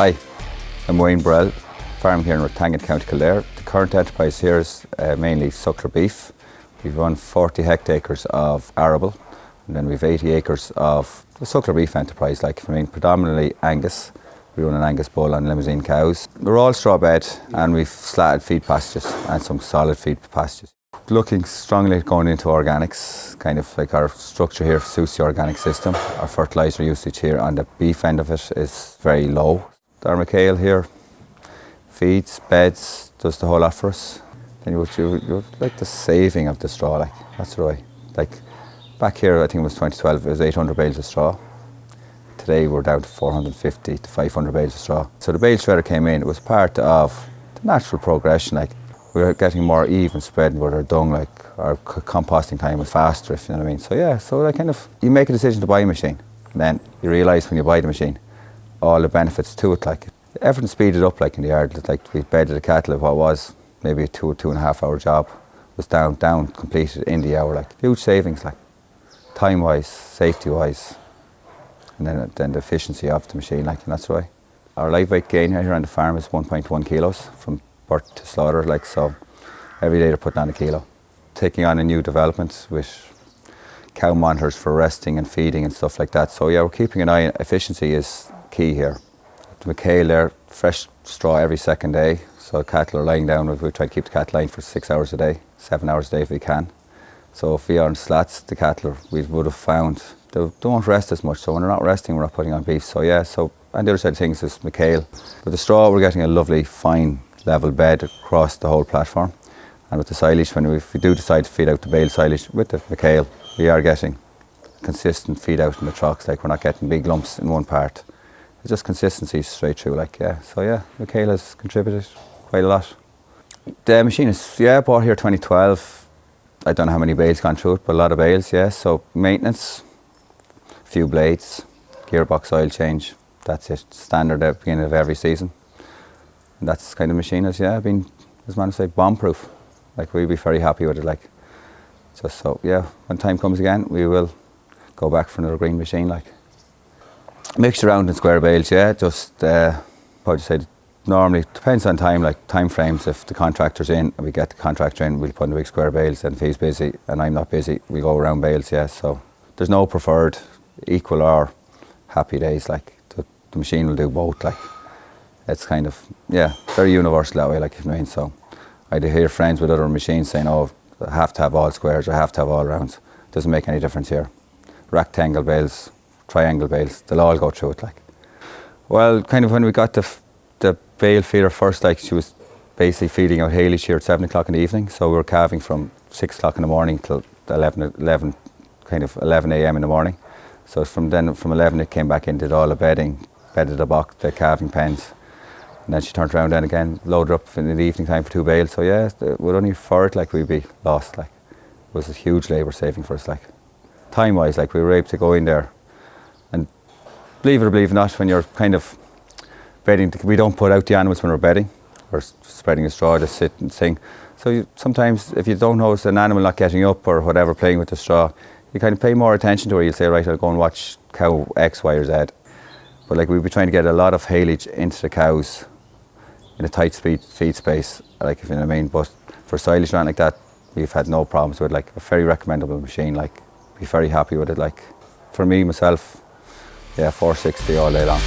Hi, I'm Burrell, farm here in Rathangan, County Kildare. The current enterprise here is mainly suckler beef. We've run 40 hectares of arable, and then we've 80 acres of the suckler beef enterprise, predominantly Angus. We run an Angus bull and limousine cows. We're all straw bed, and we've slatted feed pastures and some solid feed pastures. Looking strongly at going into organics, kind of like our structure here suits the organic system. Our fertiliser usage here on the beef end of it is very low. Our McHale here feeds, beds, does the whole lot for us. Then you like the saving of the straw, that's the way. Back here, I think it was 2012, it was 800 bales of straw. Today we're down to 450 to 500 bales of straw. So the bale shredder came in, it was part of the natural progression. We were getting more even spread with our dung, our composting time was faster, if you know what I mean. So yeah, you make a decision to buy a machine, and then you realise when you buy the machine, all the benefits to it. Everything speeded up in the yard. We bedded the cattle, what was maybe a 2.5 hour job, was down, completed in the hour. Huge savings, time-wise, safety-wise, and then the efficiency of the machine, and that's the way. Our live weight gain here on the farm is 1.1 kilos from birth to slaughter, so every day they're putting on a kilo. Taking on a new development with cow monitors for resting and feeding and stuff like that. So yeah, we're keeping an eye on efficiency is key here. The McHale there, fresh straw every second day, so cattle are lying down. We try to keep the cattle lying for 6 hours a day, 7 hours a day if we can. So if we are on slats, the cattle we would have found they don't rest as much, so when they're not resting we're not putting on beef. So yeah, and the other side of things is McHale. With the straw we're getting a lovely fine level bed across the whole platform, and with the silage, if we do decide to feed out the bale silage with the McHale, we are getting consistent feed out in the trucks. We're not getting big lumps in one part. It's just consistency straight through, So yeah, McHale has contributed quite a lot. The machine is, bought here 2012. I don't know how many bales gone through it, but a lot of bales, yeah. So maintenance, a few blades, gearbox oil change, that's it. Standard at the beginning of every season. And that's kind of machine has, been, as man say, bomb-proof. We'll be very happy with it, Just so, yeah, when time comes again, we will go back for another green machine, Mixture round and square bales, yeah, just, how would you say, normally, depends on time, time frames. If the contractor's in and we get the contractor in, we'll put in the big square bales, and if he's busy and I'm not busy, we go around bales, yeah. So there's no preferred, equal or happy days, the machine will do both, It's kind of, very universal that way, if you mean. So I do hear friends with other machines saying, oh, I have to have all squares, I have to have all rounds. Doesn't make any difference here. Rectangle bales, triangle bales, they'll all go through it, Well, kind of when we got the bale feeder first, she was basically feeding out haylage here at 7 o'clock in the evening. So we were calving from 6 o'clock in the morning till 11 a.m. in the morning. So from 11 it came back in, did all the bedding, bedded the calving pens. And then she turned around then again, loaded up in the evening time for 2 bales. So yeah, we'd only for it, we'd be lost. It was a huge labour saving for us. Time-wise, we were able to go in there, and believe it or believe not, when you're kind of bedding, we don't put out the animals when we're bedding. We're spreading the straw, just sit and sing. So sometimes if you don't notice an animal not getting up or whatever, playing with the straw, you kind of pay more attention to it. You'll say, right, I'll go and watch cow X, Y or Z. But we'll be trying to get a lot of haylage into the cows in a tight feed space, if you know what I mean. But for silage around like that, we've had no problems with a very recommendable machine. Be very happy with it. For me, myself, yeah, 460 all day long.